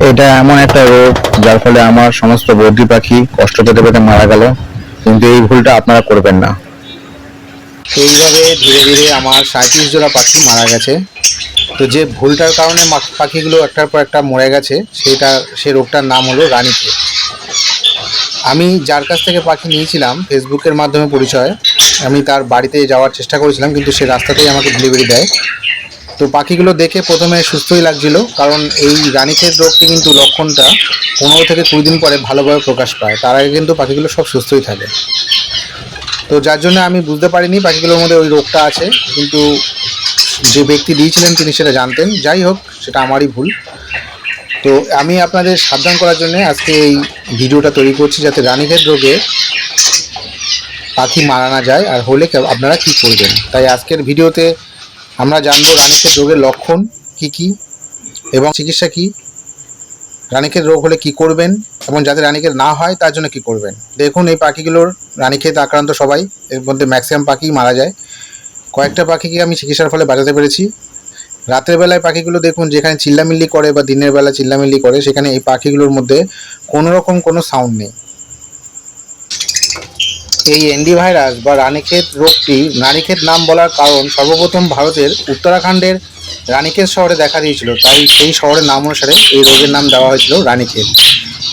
এটা এমন একটা রোগ যার ফলে আমার সমস্ত বদ্রি পাখি কষ্ট পেতে পেতে মারা গেল, কিন্তু এই ভুলটা আপনারা করবেন না। এইভাবে ধীরে ধীরে আমার 37 জোড়া পাখি মারা গেছে। তো যে ভুলটার কারণে পাখিগুলো একটার পর একটা মরে গেছে, সে রোগটার নাম হলো রানীক্ষেত। আমি যার কাছ থেকে পাখি নিয়েছিলাম ফেসবুকের মাধ্যমে পরিচয়, আমি তার বাড়িতে যাওয়ার চেষ্টা করেছিলাম, কিন্তু সে রাস্তাতেই আমাকে ডেলিভারি দেয়। তো পাখিগুলো দেখে প্রথমে সুস্থই লাগছিল, কারণ এই রানীক্ষেত রোগটি কিন্তু লক্ষণটা 15 থেকে 20 দিন পরে ভালোভাবে প্রকাশ পায়। তার আগে কিন্তু পাখিগুলো সব সুস্থই থাকে। তো যার জন্য আমি বুঝতে পারিনি পাখিগুলোর মধ্যে ওই রোগটা আছে, কিন্তু যে ব্যক্তি দিয়েছিলেন তিনি সেটা জানতেন। যাই হোক, সেটা আমারই ভুল। তো আমি আপনাদের সাবধান করার জন্য আজকে এই ভিডিওটা তৈরি করছি, যাতে রানীক্ষেত রোগে পাখি মারা না যায়, আর হলে আপনারা কী করবেন। তাই আজকের ভিডিওতে আমরা জানবো রানীক্ষেত রোগের লক্ষণ কি কি এবং চিকিৎসা কি, রানীক্ষেত রোগ হলে কি করবেন, এবং যাতে রানীক্ষেত না হয় তার জন্য কি করবেন। দেখুন, এই পাখিগুলোর রানীক্ষেত আক্রান্ত সবাই, এর মধ্যে ম্যাক্সিমাম পাখি মারা যায়। কয়েকটা পাখিকে আমি চিকিৎসার ফলে বাঁচাতে পেরেছি। রাতের বেলায় পাখিগুলো দেখুন, যেখানে চিল্লামিল্লি করে বা দিনের বেলা চিল্লামিল্লি করে, সেখানে এই পাখিগুলোর মধ্যে কোনো রকম কোনো সাউন্ড নেই। এই এনডি ভাইরাস বা রানীক্ষেত রোগটি রানীক্ষেত নাম বলার কারণ, সর্বপ্রথম ভারতের উত্তরাখণ্ডের রানীক্ষেত শহরে দেখা দিয়েছিল, তাই সেই শহরের নাম অনুসারে এই রোগের নাম দেওয়া হয়েছিল রানীক্ষেত।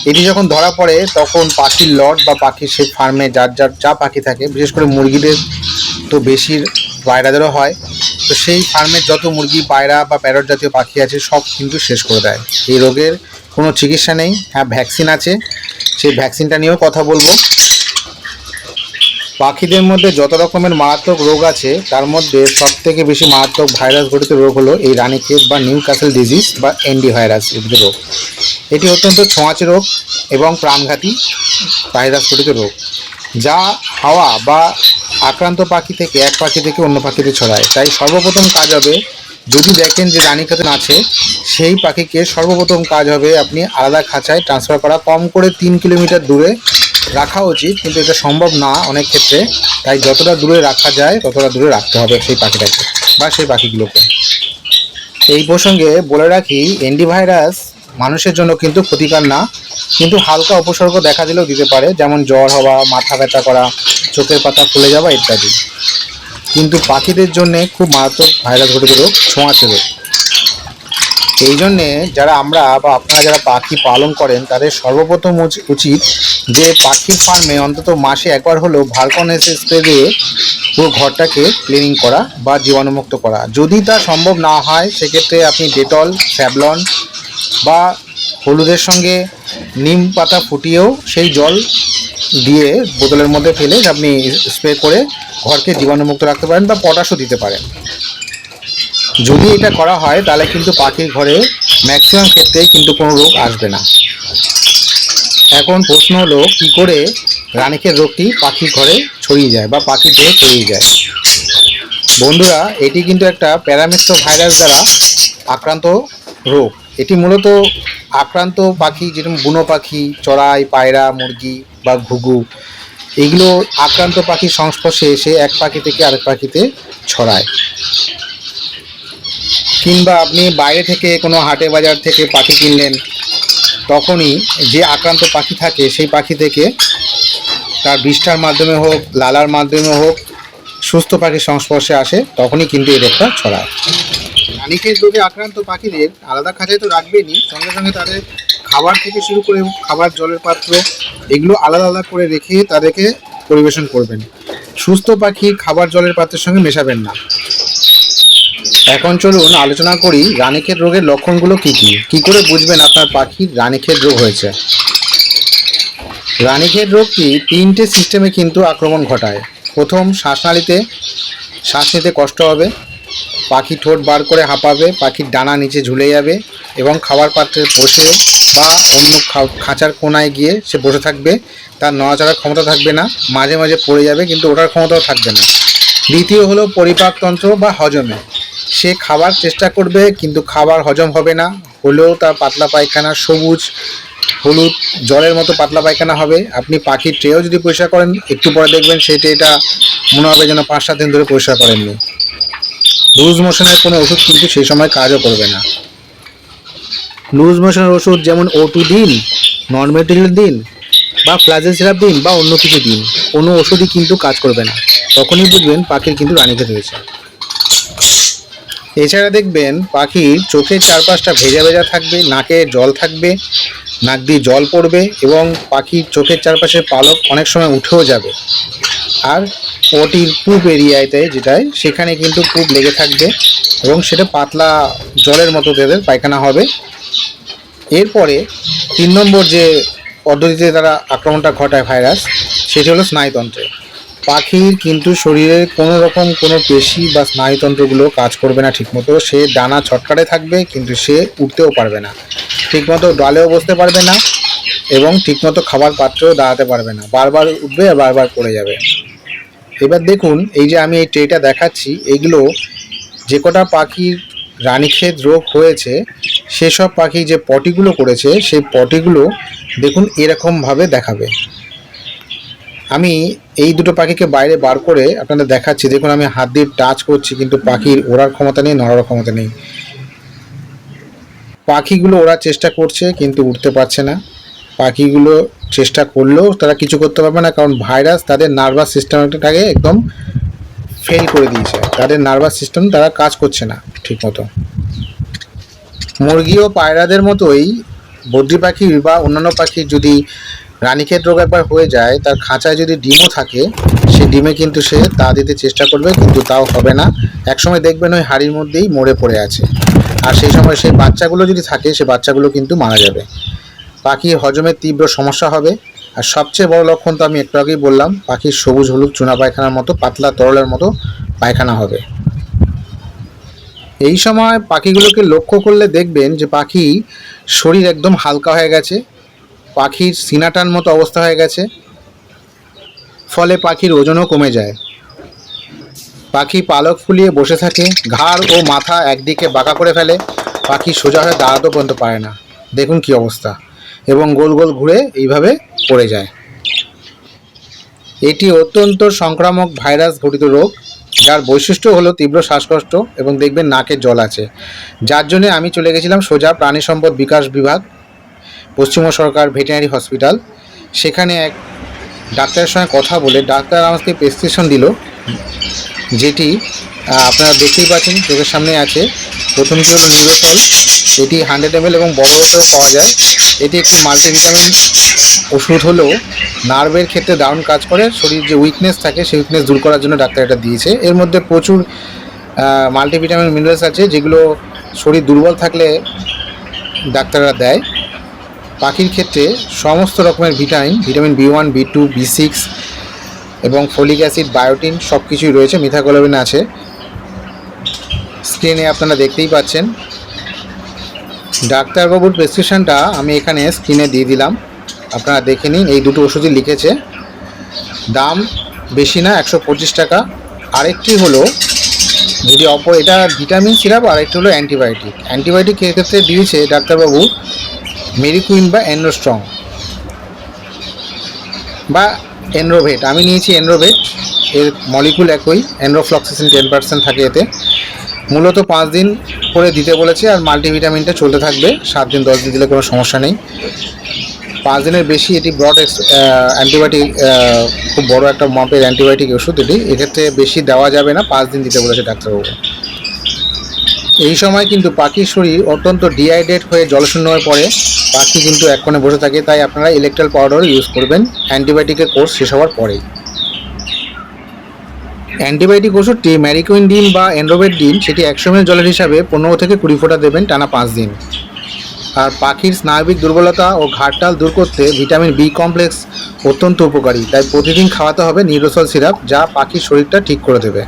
এটি যখন ধরা পড়ে তখন পাখির লট বা পাখির সে ফার্মে যা পাখি থাকে, বিশেষ করে মুরগিদের তো বেশি, পায়রাদেরও হয়, তো সেই ফার্মের যত মুরগি, পায়রা বা প্যারট জাতীয় পাখি আছে সব কিন্তু শেষ করে দেয়। এই রোগের কোনো চিকিৎসা নেই, হ্যাঁ ভ্যাকসিন আছে, সেই ভ্যাকসিনটা নিয়েও কথা বলবো। পাখিদের মধ্যে যত রকমের মারাত্মক রোগ আছে, তার মধ্যে সবথেকে বেশি মারাত্মক ভাইরাস ঘটিত রোগ হলো এই রানীক্ষেত বা নিউ ক্যাসেল ডিজিজ বা এনডি ভাইরাস রোগ। এটি অত্যন্ত ছোঁয়াচে রোগ এবং প্রাণঘাতী ভাইরাস ঘটিত রোগ, যা হাওয়া বা আক্রান্ত পাখি থেকে এক পাখি থেকে অন্য পাখিতে ছড়ায়। তাই সর্বপ্রথম কাজ হবে, যদি দেখেন যে রানীক্ষেত আছে, সেই পাখিকে সর্বপ্রথম কাজ হবে আপনি আলাদা খাঁচায় ট্রান্সফার করা, কম করে 3 কিলোমিটার দূরে রাখা উচিত, কিন্তু এটা সম্ভব না অনেক ক্ষেত্রে। তাই যতটা দূরে রাখা যায় ততটা দূরে রাখতে হবে সেই পাখিটাকে বা সেই পাখিগুলোকে। এই প্রসঙ্গে বলে রাখি, এনডি ভাইরাস মানুষের জন্য কিন্তু ক্ষতিকর না, কিন্তু হালকা উপসর্গ দেখা দিলেও দিতে পারে, যেমন জ্বর হওয়া, মাথা ব্যথা করা, চোখের পাতা ফুলে যাওয়া ইত্যাদি। কিন্তু পাখিদের জন্য খুব মারাত্মক ভাইরাস ঘটিত রোগ, ছোঁয়াচে রোগ। এই জন্যে আমরা বা আপনারা যারা পাখি পালন করেন, তাদের সর্বপ্রথম উচিত যে পাখির ফার্মে অন্তত মাসে একবার হলেও ভার্কনেস স্প্রে দিয়ে পুরো ঘরটাকে ক্লিনিং করা বা জীবাণুমুক্ত করা। যদি তা সম্ভব না হয়, সেক্ষেত্রে আপনি ডেটল, স্যাভলন বা হলুদের সঙ্গে নিম পাতা ফুটিয়েও সেই জল দিয়ে বোতলের মধ্যে ফেলে আপনি স্প্রে করে ঘরকে জীবাণুমুক্ত রাখতে পারেন, বা পটাশও দিতে পারেন। যদি এটা করা হয় তাহলে কিন্তু পাখির ঘরে ম্যাক্সিমাম ক্ষেত্রেই কিন্তু কোনো রোগ আসবে না। এখন প্রশ্ন হলো, কি করে রানীক্ষেত রোগটি পাখির ঘরে ছড়িয়ে যায় বা পাখির দেহে ছড়িয়ে যায়। বন্ধুরা, এটি কিন্তু একটা প্যারামিক্সো ভাইরাস দ্বারা আক্রান্ত রোগ। এটি মূলত আক্রান্ত পাখি, যেরকম বুনো পাখি, চড়াই, পায়রা, মুরগি বা ঘুঘু, এগুলো আক্রান্ত পাখির সংস্পর্শে এসে এক পাখি থেকে আরেক পাখিতে ছড়ায়। কিংবা আপনি বাইরে থেকে কোনো হাটে বাজার থেকে পাখি কিনলেন, তখনই যে আক্রান্ত পাখি থাকে সেই পাখি থেকে তার বিষ্ঠার মাধ্যমে হোক, লালার মাধ্যমে হোক, সুস্থ পাখির সংস্পর্শে আসে, তখনই কিন্তু এই রোগটা ছড়ায়। রানীক্ষেত রোগে আক্রান্ত পাখিদের আলাদা খাঁচায় তো রাখবেনই, সঙ্গে সঙ্গে তাদের খাবার থেকে শুরু করে খাবার, জলের পাত্র, এগুলো আলাদা আলাদা করে রেখে তাদেরকে পরিবেশন করবেন। সুস্থ পাখি খাবার জলের পাত্রের সঙ্গে মেশাবেন না। এখন চলুন আলোচনা করি রানীক্ষেত রোগের লক্ষণগুলো কি কি, কি করে বুঝবেন আপনার পাখির রানীক্ষেত রোগ হয়েছে। রানীক্ষেত রোগটি 3টে সিস্টেমে কিন্তু আক্রমণ ঘটায়। প্রথম, শ্বাসনালীতে, শ্বাস নিতে কষ্ট হবে, পাখি ঠোঁট বার করে হাঁপাবে, পাখির ডানা নিচে ঝুলে যাবে এবং খাবার পাত্রে বসে বা অন্য খাঁচার কোনায় গিয়ে সে বসে থাকবে, তার নড়াচড়ার ক্ষমতা থাকবে না, মাঝে মাঝে পড়ে যাবে কিন্তু ওঠার ক্ষমতাও থাকবে না। দ্বিতীয় হলো পরিপাকতন্ত্র বা হজমে, সে খাবার চেষ্টা করবে কিন্তু খাবার হজম হবে না, হলেও তার পাতলা পায়খানা, সবুজ হলুদ জলের মতো পাতলা পায়খানা হবে। আপনি পাখির ট্রেও যদি পরিষ্কার করেন, একটু পরে দেখবেন সেই ট্রেটা মনে হবে যেন 5-7 দিন ধরে পরিষ্কার করেননি। লুজ মোশনের কোনো ওষুধ কিন্তু সেই সময় কাজও করবে না। লুজ মোশনের ওষুধ যেমন O2 দিন, নরমেটিল দিন বা ফ্লাজেল সিরাপ দিন বা অন্য কিছু দিন, কোনো ওষুধই কিন্তু কাজ করবে না। তখনই বুঝবেন পাখির কিন্তু রানীক্ষেত হয়েছে। এছাড়া দেখবেন পাখির চোখের চারপাশটা ভেজা ভেজা থাকবে, নাকে জল থাকবে, নাক দিয়ে জল পড়বে এবং পাখির চোখের চারপাশের পালক অনেক সময় উঠেও যাবে। আর ওটির পুপ এরিয়াতে যেটায় সেখানে কিন্তু পুপ লেগে থাকবে এবং সেটা পাতলা জলের মতো তাদের পায়খানা হবে। এরপরে 3 নম্বর যে পদ্ধতিতে তারা আক্রমণটা ঘটায় ভাইরাস, সেটি হলো স্নায়ুতন্ত্রে। পাখির কিন্তু শরীরের কোনো রকম কোনো পেশি বা স্নায়ুতন্ত্রগুলো কাজ করবে না ঠিকমতো। সে ডানা ছটকাটে থাকবে কিন্তু সে উঠতেও পারবে না, ঠিকমতো ডালেও বসতে পারবে না এবং ঠিকমতো খাবার পাত্রেও দাঁড়াতে পারবে না, বারবার উঠবে আর বারবার পড়ে যাবে। এবার দেখুন, এই যে আমি এই ট্রেটা দেখাচ্ছি, এগুলো যে কটা পাখির রানীক্ষেত রোগ হয়েছে সেসব পাখি যে পটিগুলো করেছে সেই পটিগুলো দেখুন এরকমভাবে দেখাবে। আমি এই দুটো পাখিকে বাইরে বার করে আপনাদের দেখাচ্ছি। দেখুন আমি হাত দিয়ে টাচ করছি কিন্তু পাখির ওড়ার ক্ষমতা নেই, নড়ার ক্ষমতা নেই। পাখিগুলো ওড়ার চেষ্টা করছে কিন্তু উঠতে পারছে না। পাখিগুলো চেষ্টা করলেও তারা কিছু করতে পারবে না, কারণ ভাইরাস তাদের নার্ভাস সিস্টেমটাকে একদম ফেল করে দিয়েছে। তাদের নার্ভাস সিস্টেম তারা কাজ করছে না ঠিকমতো। মুরগি ও পায়রাদের মতোই বদ্রি পাখি বা অন্যান্য পাখির যদি রানীক্ষেত রোগ একবার হয়ে যায়, তার খাঁচায় যদি ডিমও থাকে, সেই ডিমে কিন্তু সে তা দিতে চেষ্টা করবে কিন্তু তাও হবে না। একসময় দেখবেন ওই হাড়ির মধ্যেই মরে পড়ে আছে। আর সেই সময় সেই বাচ্চাগুলো যদি থাকে, সে বাচ্চাগুলো কিন্তু মারা যাবে। পাখির হজমের তীব্র সমস্যা হবে। আর সবচেয়ে বড় লক্ষণ তো আমি একটু আগেই বললাম, পাখির সবুজ হলুদ চুনা পায়খানার মতো পাতলা তরলের মতো পায়খানা হবে। এই সময় পাখিগুলোকে লক্ষ্য করলে দেখবেন যে পাখি শরীর একদম হালকা হয়ে গেছে, পাখির সিনাটান মতো অবস্থা হয়ে গেছে, ফলে পাখির ওজনও কমে যায়। পাখি পালক ফুলিয়ে বসে থাকে, ঘাড় ও মাথা একদিকে বাঁকা করে ফেলে, পাখি সোজা হয়ে দাঁড়াতেও পর্যন্ত পারে না। দেখুন কি অবস্থা, এবং গোল গোল ঘুরে এইভাবে পড়ে যায়। এটি অত্যন্ত সংক্রামক ভাইরাস ঘটিত রোগ, যার বৈশিষ্ট্য হলো তীব্র শ্বাসকষ্ট এবং দেখবেন নাকে জল আছে। যার জন্য আমি চলে গেছিলাম সোজা প্রাণী সম্পদ বিকাশ বিভাগ, পশ্চিমবঙ্গ সরকার ভেটেরিনারি হসপিটাল। সেখানে এক ডাক্তারের সঙ্গে কথা বলে ডাক্তার আমাকে প্রেসক্রিপশন দিল, যেটি আপনারা দেখতেই পাচ্ছেন চোখের সামনে আছে। প্রথমটি হলো নিউরোসল, এটি 100 ml এবং বড় বোতলেও পাওয়া যায়। এটি একটি মাল্টিভিটামিন ওষুধ হলেও নার্ভের ক্ষেত্রে দারুণ কাজ করে। শরীর যে উইকনেস থাকে সেই উইকনেস দূর করার জন্য ডাক্তার এটা দিয়েছে। এর মধ্যে প্রচুর মাল্টিভিটামিন মিনারেলস আছে, যেগুলো শরীর দুর্বল থাকলে ডাক্তাররা দেয়। পাখির ক্ষেত্রে সমস্ত রকমের ভিটামিন B1, B2, B6 এবং ফলিক অ্যাসিড, বায়োটিন সব কিছুই রয়েছে, মিথাকোলামিন আছে। স্ক্রিনে আপনারা দেখতেই পাচ্ছেন। ডাক্তারবাবুর প্রেসক্রিপশনটা আমি এখানে স্ক্রিনে দিয়ে দিলাম, আপনারা দেখে নিন। এই দুটো ওষুধই লিখেছে, দাম বেশি না, 125 টাকা। আরেকটি হলো যদি এটা ভিটামিন সিরাপ, আরেকটি হলো অ্যান্টিবায়োটিক। অ্যান্টিবায়োটিক ক্ষেত্রে দিয়েছে ডাক্তারবাবু মেরিকুইন বা এনরোস্ট্রং বা এনরোভেট। আমি নিয়েছি এনরোভেট, এর মলিকুল একই, এনরোফ্লক্সাসিন 10% থাকে এতে। মূলত 5 দিন করে দিতে বলেছে, আর মাল্টিভিটামিনটা চলতে থাকবে 7 দিন 10 দিন দিলে কোনো সমস্যা নেই। 5 দিনের বেশি এটি ব্রড অ্যান্টিবায়োটিক, খুব বড় একটা মাপের অ্যান্টিবায়োটিক ওষুধ এটি। এক্ষেত্রে বেশি দেওয়া যাবে না, 5 দিন দিতে বলেছে ডাক্তারবাবু। এই সময় কিন্তু পাখির শরীর অত্যন্ত ডিহাইড্রেট হয়ে জলশূন্য হয়ে পড়ে, পাখি কিন্তু এক কোণে বসে থাকে। তাই আপনারা ইলেকট্রাল পাউডার ইউজ করবেন অ্যান্টিবায়োটিকের কোর্স শেষ হওয়ার পরেই। অ্যান্টিবায়োটিক ওষুধটি ম্যারিকুইন ডিন বা এনরোভেট ডিন, সেটি 100 ml জলের হিসাবে 15 থেকে 20 ফোঁটা দেবেন টানা 5 দিন। আর পাখির স্নায়বিক দুর্বলতা ও ঘাটটাল দূর করতে ভিটামিন বি কমপ্লেক্স অত্যন্ত উপকারী, তাই প্রতিদিন খাওয়াতে হবে নিউরোসল সিরাপ, যা পাখির শরীরটা ঠিক করে দেবে।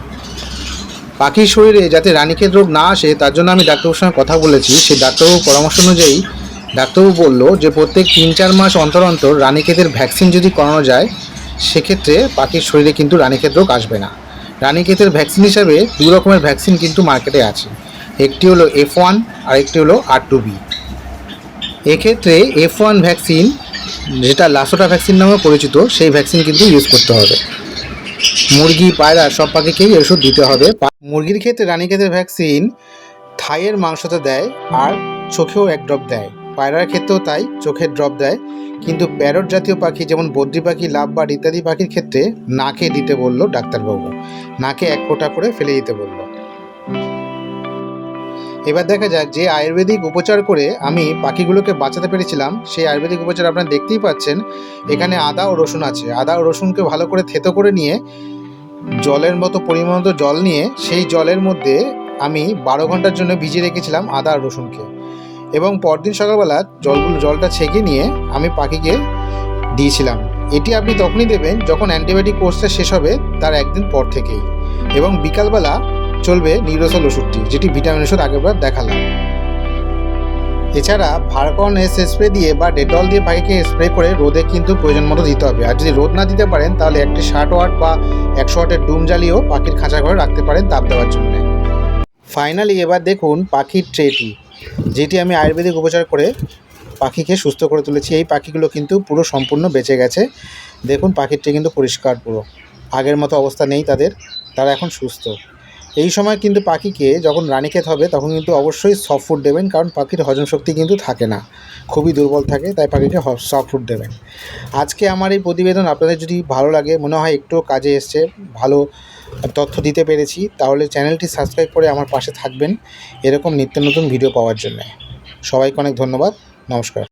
পাখির শরীরে যাতে রানীক্ষেত রোগ না আসে তার জন্য আমি ডাক্তারবাবুর সঙ্গে কথা বলেছি। সেই ডাক্তারবাবুর পরামর্শ অনুযায়ী ডাক্তারবাবু বললো যে প্রত্যেক 3-4 মাস অন্তর অন্তর রানীক্ষেতের ভ্যাকসিন যদি করানো যায়, সেক্ষেত্রে পাখির শরীরে কিন্তু রানীক্ষেত রোগ আসবে না। রানীক্ষেতের ভ্যাকসিন হিসাবে 2 রকমের ভ্যাকসিন কিন্তু মার্কেটে আছে, একটি হলো F1 আর একটি হলো R2B। এক্ষেত্রে F1 ভ্যাকসিন, যেটা লাসোটা ভ্যাকসিন নামে পরিচিত, সেই ভ্যাকসিন কিন্তু ইউজ করতে হবে। মুরগি, পায়রা সব পাখিকেই ওষুধ দিতে হবে। মুরগির ক্ষেত্রে রানীক্ষেতের ভ্যাকসিন থাইয়ের মাংসতে দেয় আর চোখেও এক ড্রপ দেয়। পায়রার ক্ষেত্রেও তাই, চোখের ড্রপ দেয়। কিন্তু প্যারট জাতীয় পাখি যেমন বদ্রি পাখি, লাভবার্ড ইত্যাদি পাখির ক্ষেত্রে নাকে দিতে বললো ডাক্তারবাবু, নাকে 1 ফোঁটা করে ফেলে দিতে বললো। এবার দেখা যাক যে আয়ুর্বেদিক উপচার করে আমি পাখিগুলোকে বাঁচাতে পেরেছিলাম, সেই আয়ুর্বেদিক উপচার আপনারা দেখতেই পাচ্ছেন। এখানে আদা ও রসুন আছে। আদা ও রসুনকে ভালো করে থেতো করে নিয়ে জলের মতো পরিমাণ মতো জল নিয়ে সেই জলের মধ্যে আমি 12 ঘন্টার জন্য ভিজিয়ে রেখেছিলাম আদা আর রসুনকে, এবং পরদিন সকালবেলা জলটা ছেঁকে নিয়ে আমি পাখিকে দিয়েছিলাম। এটি আপনি তখনই দেবেন যখন অ্যান্টিবায়োটিক কোর্সটা শেষ হবে তার 1 দিন পর থেকেই, এবং বিকালবেলা চলবে নিউরোসল ওষুধটি, যেটি ভিটামিন ওষুধ আগেরবার দেখালাম। এছাড়া ভারকন এস স্প্রে দিয়ে বা ডেটল দিয়ে পাখিকে স্প্রে করে রোদে কিন্তু প্রয়োজন মতো দিতে হবে। আর যদি রোদ না দিতে পারেন তাহলে একটি 60 ওয়াট বা 100 ওয়াটের ডুম জ্বালিয়েও পাখির খাঁচা ঘরে রাখতে পারেন তাপ দেওয়ার জন্য। ফাইনালি এবার দেখুন পাখির ট্রেটি, যেটি আমি আয়ুর্বেদিক উপচার করে পাখিকে সুস্থ করে তুলেছি। এই পাখিগুলো কিন্তু পুরো সম্পূর্ণ বেঁচে গেছে। দেখুন পাখির ট্রে কিন্তু পরিষ্কার, পুরো আগের মতো অবস্থা নেই তাদের, তারা এখন সুস্থ। এই সময় কিন্তু পাখিকে যখন রানীক্ষেত হবে তখন কিন্তু অবশ্যই সফট ফুড দেবেন, কারণ পাখির হজম শক্তি কিন্তু থাকে না, খুবই দুর্বল থাকে, তাই পাখিকে সফট ফুড দেবেন। আজকে আমার এই প্রতিবেদন আপনাদের যদি ভালো লাগে, মনে হয় একটু কাজে এসছে, ভালো তথ্য দিতে পেরেছি, তাহলে চ্যানেলটি সাবস্ক্রাইব করে আমার পাশে থাকবেন এরকম নিত্য নতুন ভিডিও পাওয়ার জন্য। সবাইকে অনেক ধন্যবাদ, নমস্কার।